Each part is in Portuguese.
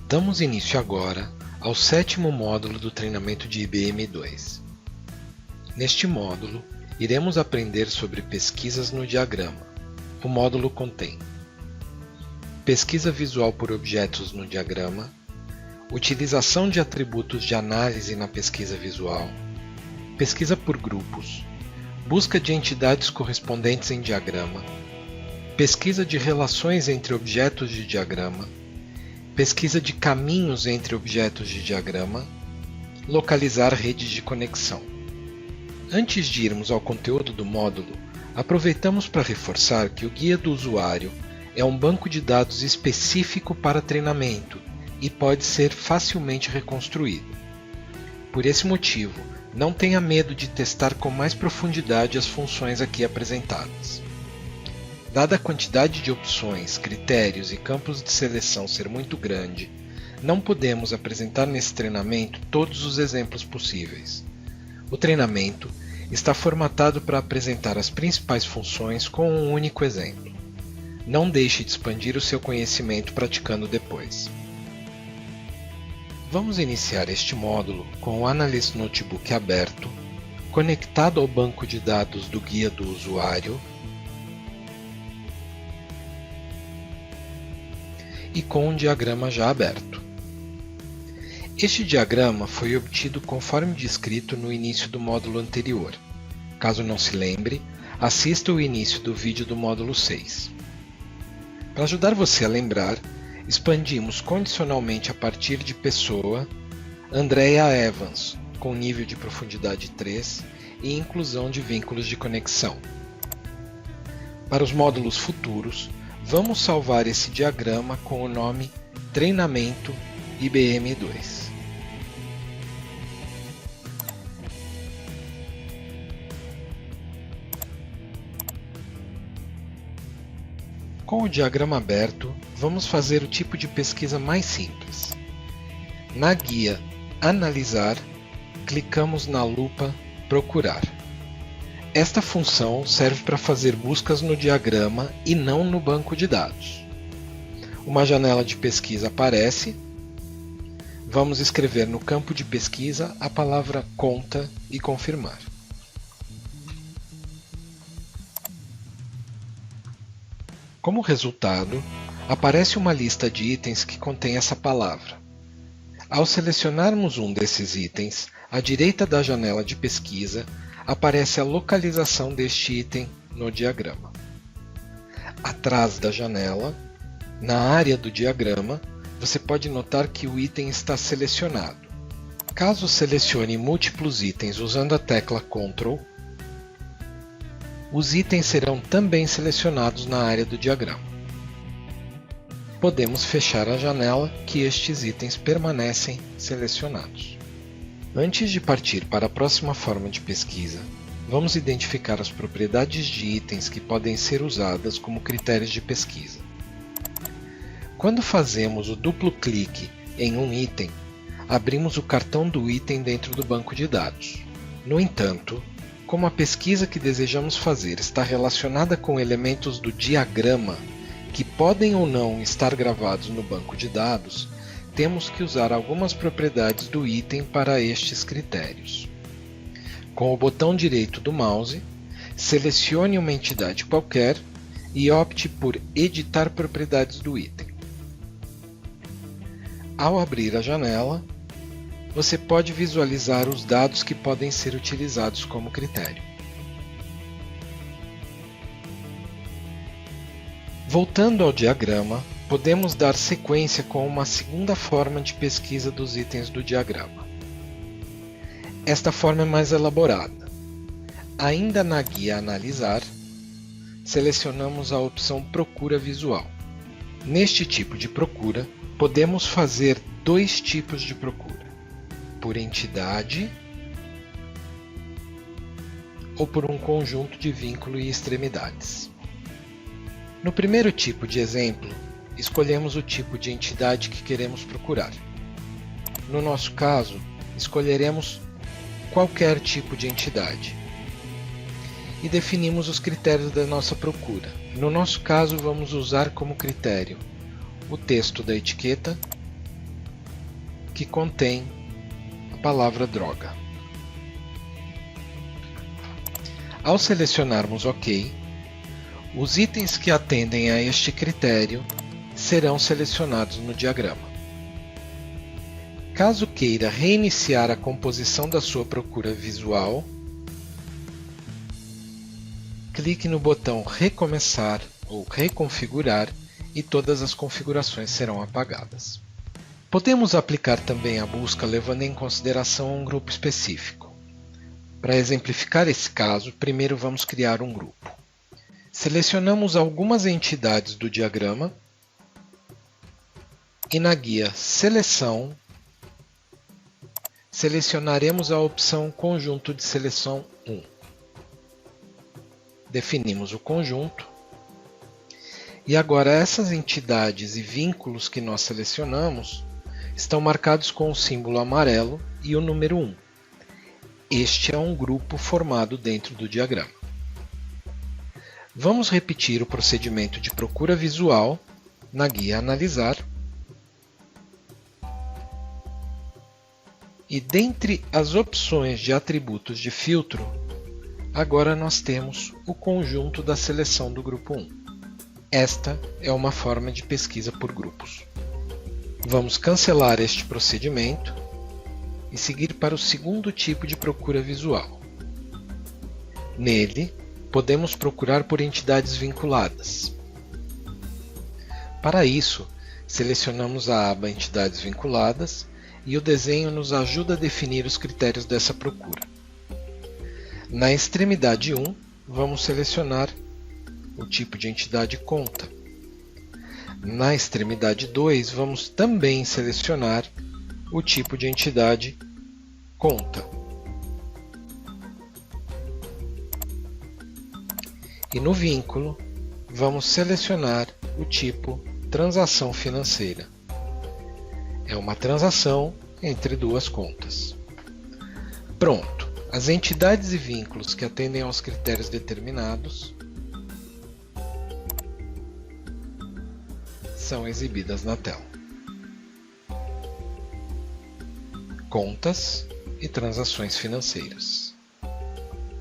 Damos início agora ao 7º módulo do treinamento de IBM2. Neste módulo, iremos aprender sobre pesquisas no diagrama. O módulo contém pesquisa visual por objetos no diagrama, utilização de atributos de análise na pesquisa visual, pesquisa por grupos, busca de entidades correspondentes em diagrama, pesquisa de relações entre objetos de diagrama, pesquisa de caminhos entre objetos de diagrama, localizar redes de conexão. Antes de irmos ao conteúdo do módulo, aproveitamos para reforçar que o Guia do Usuário é um banco de dados específico para treinamento e pode ser facilmente reconstruído. Por esse motivo, não tenha medo de testar com mais profundidade as funções aqui apresentadas. Dada a quantidade de opções, critérios e campos de seleção ser muito grande, não podemos apresentar nesse treinamento todos os exemplos possíveis. O treinamento está formatado para apresentar as principais funções com um único exemplo. Não deixe de expandir o seu conhecimento praticando depois. Vamos iniciar este módulo com o Analyst Notebook aberto, conectado ao banco de dados do Guia do Usuário e com um diagrama já aberto. Este diagrama foi obtido conforme descrito no início do módulo anterior. Caso não se lembre, assista o início do vídeo do módulo 6. Para ajudar você a lembrar, expandimos condicionalmente a partir de pessoa Andrea Evans, com nível de profundidade 3 e inclusão de vínculos de conexão. Para os módulos futuros, vamos salvar esse diagrama com o nome Treinamento IBM2. Com o diagrama aberto, vamos fazer o tipo de pesquisa mais simples. Na guia Analisar, clicamos na lupa Procurar. Esta função serve para fazer buscas no diagrama e não no banco de dados. Uma janela de pesquisa aparece. Vamos escrever no campo de pesquisa a palavra conta e confirmar. Como resultado, aparece uma lista de itens que contém essa palavra. Ao selecionarmos um desses itens, à direita da janela de pesquisa, aparece a localização deste item no diagrama. Atrás da janela, na área do diagrama, você pode notar que o item está selecionado. Caso selecione múltiplos itens usando a tecla Ctrl, os itens serão também selecionados na área do diagrama. Podemos fechar a janela que estes itens permanecem selecionados. Antes de partir para a próxima forma de pesquisa, vamos identificar as propriedades de itens que podem ser usadas como critérios de pesquisa. Quando fazemos o duplo clique em um item, abrimos o cartão do item dentro do banco de dados. No entanto, como a pesquisa que desejamos fazer está relacionada com elementos do diagrama que podem ou não estar gravados no banco de dados, temos que usar algumas propriedades do item para estes critérios. Com o botão direito do mouse, selecione uma entidade qualquer e opte por Editar propriedades do item. Ao abrir a janela, você pode visualizar os dados que podem ser utilizados como critério. Voltando ao diagrama, podemos dar sequência com uma segunda forma de pesquisa dos itens do diagrama. Esta forma é mais elaborada. Ainda na guia Analisar, selecionamos a opção Procura Visual. Neste tipo de procura, podemos fazer dois tipos de procura: por entidade ou por um conjunto de vínculo e extremidades. No primeiro tipo de exemplo, escolhemos o tipo de entidade que queremos procurar. No nosso caso, escolheremos qualquer tipo de entidade e definimos os critérios da nossa procura. No nosso caso, vamos usar como critério o texto da etiqueta que contém a palavra droga. Ao selecionarmos OK, os itens que atendem a este critério serão selecionados no diagrama. Caso queira reiniciar a composição da sua procura visual, clique no botão Recomeçar ou Reconfigurar e todas as configurações serão apagadas. Podemos aplicar também a busca levando em consideração um grupo específico. Para exemplificar esse caso, primeiro vamos criar um grupo. Selecionamos algumas entidades do diagrama e na guia Seleção, selecionaremos a opção Conjunto de Seleção 1. Definimos o conjunto e agora essas entidades e vínculos que nós selecionamos estão marcados com o símbolo amarelo e o número 1. Este é um grupo formado dentro do diagrama. Vamos repetir o procedimento de procura visual na guia Analisar. E dentre as opções de atributos de filtro, agora nós temos o conjunto da seleção do grupo 1. Esta é uma forma de pesquisa por grupos. Vamos cancelar este procedimento e seguir para o segundo tipo de procura visual. Nele, podemos procurar por entidades vinculadas. Para isso, selecionamos a aba Entidades Vinculadas e o desenho nos ajuda a definir os critérios dessa procura. Na extremidade 1, vamos selecionar o tipo de entidade conta. Na extremidade 2, vamos também selecionar o tipo de entidade conta. E no vínculo, vamos selecionar o tipo transação financeira. É uma transação entre duas contas. Pronto! As entidades e vínculos que atendem aos critérios determinados são exibidas na tela. Contas e transações financeiras.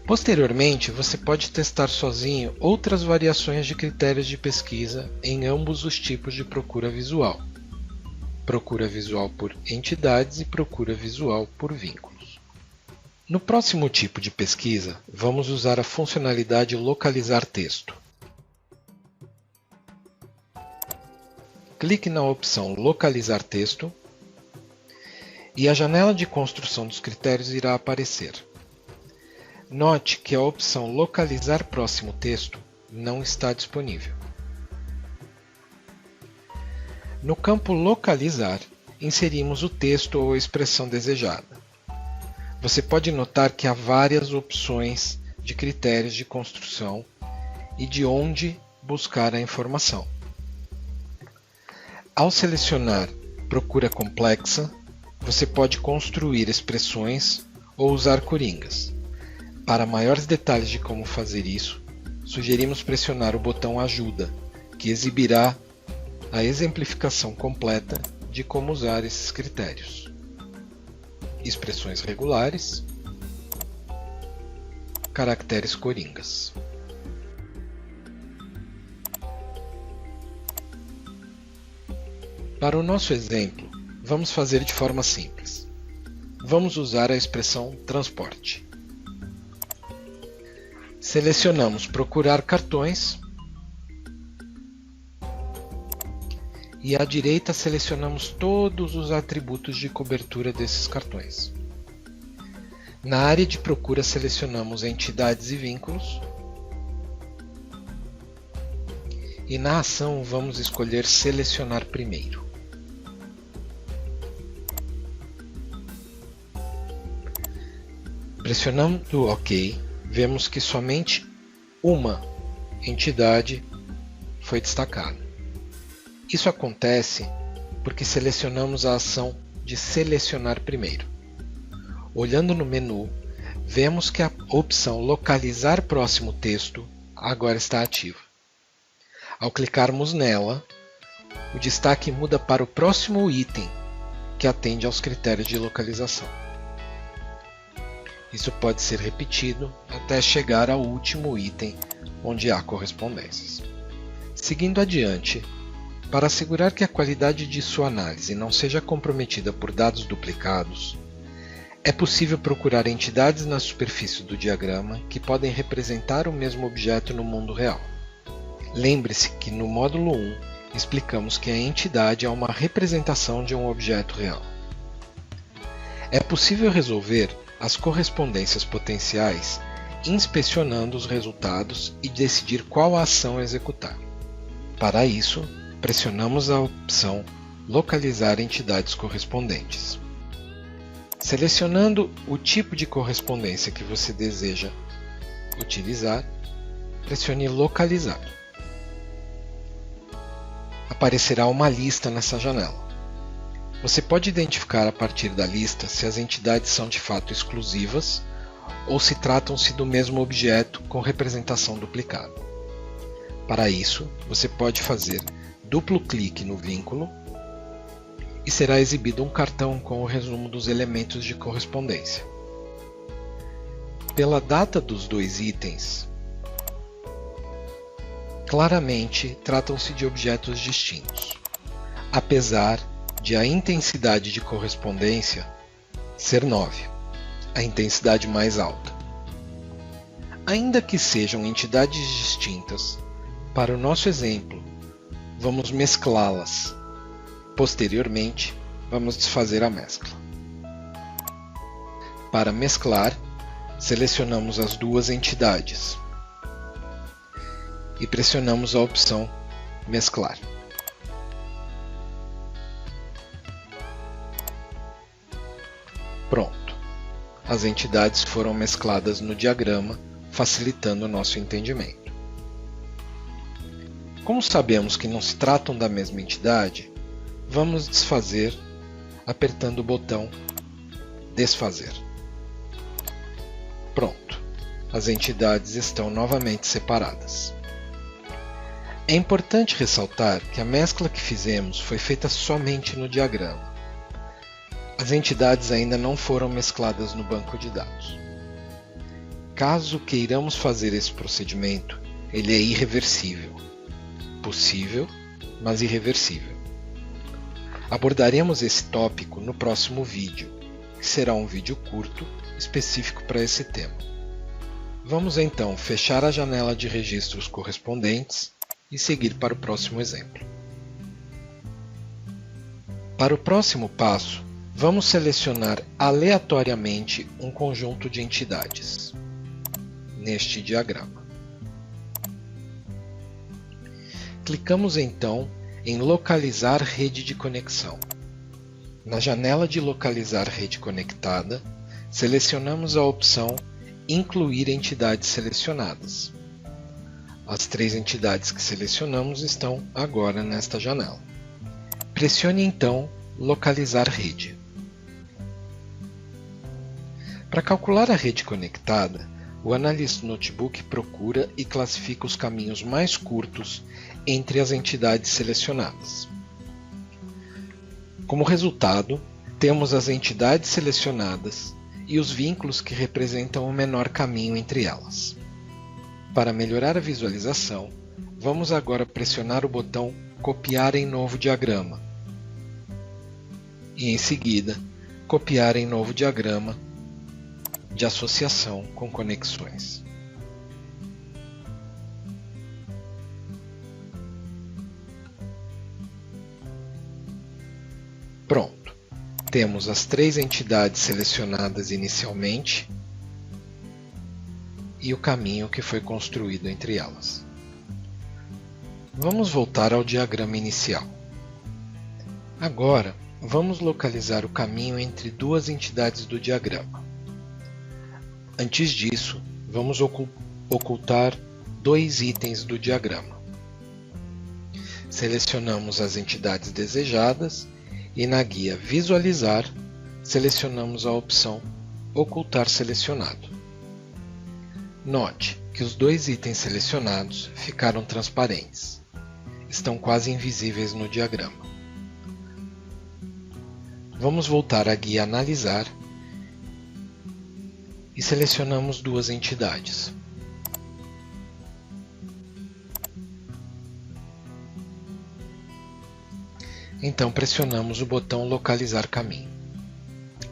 Posteriormente, você pode testar sozinho outras variações de critérios de pesquisa em ambos os tipos de procura visual. Procura visual por entidades e procura visual por vínculos. No próximo tipo de pesquisa, vamos usar a funcionalidade Localizar Texto. Clique na opção Localizar Texto e a janela de construção dos critérios irá aparecer. Note que a opção Localizar Próximo Texto não está disponível. No campo Localizar, inserimos o texto ou a expressão desejada. Você pode notar que há várias opções de critérios de construção e de onde buscar a informação. Ao selecionar Procura Complexa, você pode construir expressões ou usar coringas. Para maiores detalhes de como fazer isso, sugerimos pressionar o botão Ajuda, que exibirá a exemplificação completa de como usar esses critérios. Expressões regulares, caracteres coringas. Para o nosso exemplo, vamos fazer de forma simples. Vamos usar a expressão transporte. Selecionamos Procurar cartões e à direita selecionamos todos os atributos de cobertura desses cartões. Na área de procura selecionamos entidades e vínculos e na ação vamos escolher Selecionar primeiro. Pressionando OK, vemos que somente uma entidade foi destacada. Isso acontece porque selecionamos a ação de Selecionar primeiro. Olhando no menu, vemos que a opção Localizar Próximo Texto agora está ativa. Ao clicarmos nela, o destaque muda para o próximo item que atende aos critérios de localização. Isso pode ser repetido até chegar ao último item onde há correspondências. Seguindo adiante, para assegurar que a qualidade de sua análise não seja comprometida por dados duplicados, é possível procurar entidades na superfície do diagrama que podem representar o mesmo objeto no mundo real. Lembre-se que no módulo 1 explicamos que a entidade é uma representação de um objeto real. É possível resolver as correspondências potenciais inspecionando os resultados e decidir qual ação executar. Para isso, pressionamos a opção Localizar entidades correspondentes. Selecionando o tipo de correspondência que você deseja utilizar, pressione Localizar. Aparecerá uma lista nessa janela. Você pode identificar a partir da lista se as entidades são de fato exclusivas ou se tratam-se do mesmo objeto com representação duplicada. Para isso, você pode fazer duplo clique no vínculo e será exibido um cartão com o resumo dos elementos de correspondência. Pela data dos dois itens, claramente tratam-se de objetos distintos, apesar de a intensidade de correspondência ser 9, a intensidade mais alta. Ainda que sejam entidades distintas, para o nosso exemplo, vamos mesclá-las. Posteriormente, vamos desfazer a mescla. Para mesclar, selecionamos as duas entidades e pressionamos a opção Mesclar. Pronto! As entidades foram mescladas no diagrama, facilitando o nosso entendimento. Como sabemos que não se tratam da mesma entidade, vamos desfazer apertando o botão Desfazer. Pronto! As entidades estão novamente separadas. É importante ressaltar que a mescla que fizemos foi feita somente no diagrama. As entidades ainda não foram mescladas no banco de dados. Caso queiramos fazer esse procedimento, ele é irreversível. Possível, mas irreversível. Abordaremos esse tópico no próximo vídeo, que será um vídeo curto, específico para esse tema. Vamos então fechar a janela de registros correspondentes e seguir para o próximo exemplo. Para o próximo passo, vamos selecionar aleatoriamente um conjunto de entidades, neste diagrama. Clicamos então em Localizar rede de conexão. Na janela de Localizar rede conectada, selecionamos a opção Incluir entidades selecionadas. As três entidades que selecionamos estão agora nesta janela. Pressione então Localizar rede. Para calcular a rede conectada, o analista notebook procura e classifica os caminhos mais curtos entre as entidades selecionadas. Como resultado, temos as entidades selecionadas e os vínculos que representam o menor caminho entre elas. Para melhorar a visualização, vamos agora pressionar o botão Copiar em novo diagrama e, em seguida, copiar em novo diagrama de associação com conexões. Pronto! Temos as três entidades selecionadas inicialmente e o caminho que foi construído entre elas. Vamos voltar ao diagrama inicial. Agora, vamos localizar o caminho entre duas entidades do diagrama. Antes disso, vamos ocultar dois itens do diagrama. Selecionamos as entidades desejadas e na guia Visualizar, selecionamos a opção Ocultar selecionado. Note que os dois itens selecionados ficaram transparentes. Estão quase invisíveis no diagrama. Vamos voltar à guia Analisar e selecionamos duas entidades. Então pressionamos o botão Localizar caminho.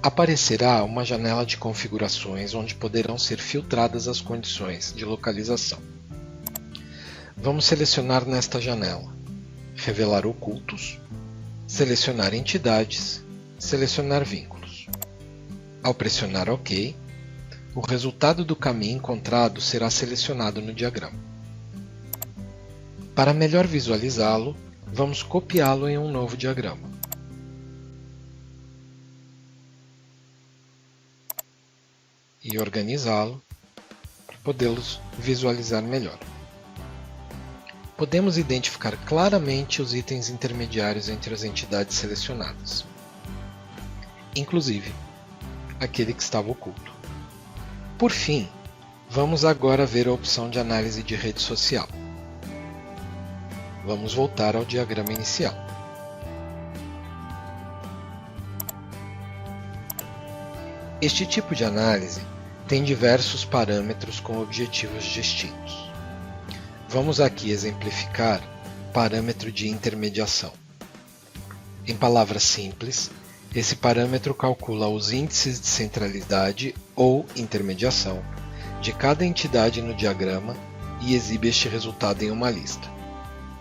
Aparecerá uma janela de configurações onde poderão ser filtradas as condições de localização. Vamos selecionar nesta janela Revelar ocultos, selecionar entidades, selecionar vínculos. Ao pressionar OK, o resultado do caminho encontrado será selecionado no diagrama. Para melhor visualizá-lo, vamos copiá-lo em um novo diagrama. E organizá-lo para podê-los visualizar melhor. Podemos identificar claramente os itens intermediários entre as entidades selecionadas, inclusive aquele que estava oculto. Por fim, vamos agora ver a opção de análise de rede social. Vamos voltar ao diagrama inicial. Este tipo de análise tem diversos parâmetros com objetivos distintos. Vamos aqui exemplificar o parâmetro de intermediação. Em palavras simples, esse parâmetro calcula os índices de centralidade ou intermediação de cada entidade no diagrama e exibe este resultado em uma lista.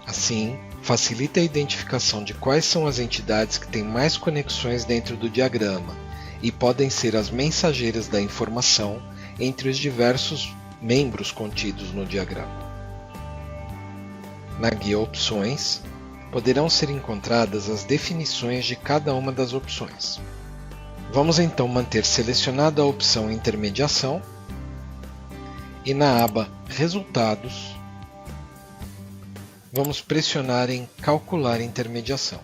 Assim, facilita a identificação de quais são as entidades que têm mais conexões dentro do diagrama e podem ser as mensageiras da informação entre os diversos membros contidos no diagrama. Na guia Opções, poderão ser encontradas as definições de cada uma das opções. Vamos então manter selecionada a opção Intermediação e na aba Resultados, vamos pressionar em Calcular intermediação.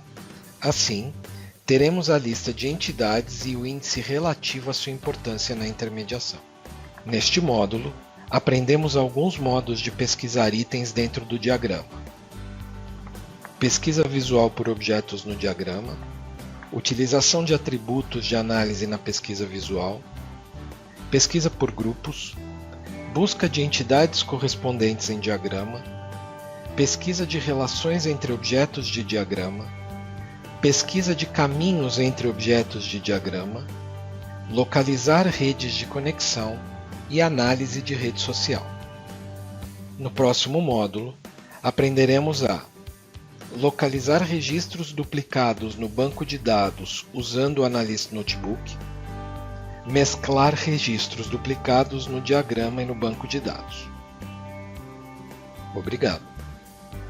Assim, teremos a lista de entidades e o índice relativo à sua importância na intermediação. Neste módulo, aprendemos alguns modos de pesquisar itens dentro do diagrama. Pesquisa visual por objetos no diagrama, utilização de atributos de análise na pesquisa visual, pesquisa por grupos, busca de entidades correspondentes em diagrama, pesquisa de relações entre objetos de diagrama, pesquisa de caminhos entre objetos de diagrama, localizar redes de conexão e análise de rede social. No próximo módulo, aprenderemos a localizar registros duplicados no banco de dados usando o Analyst Notebook, mesclar registros duplicados no diagrama e no banco de dados. Obrigado.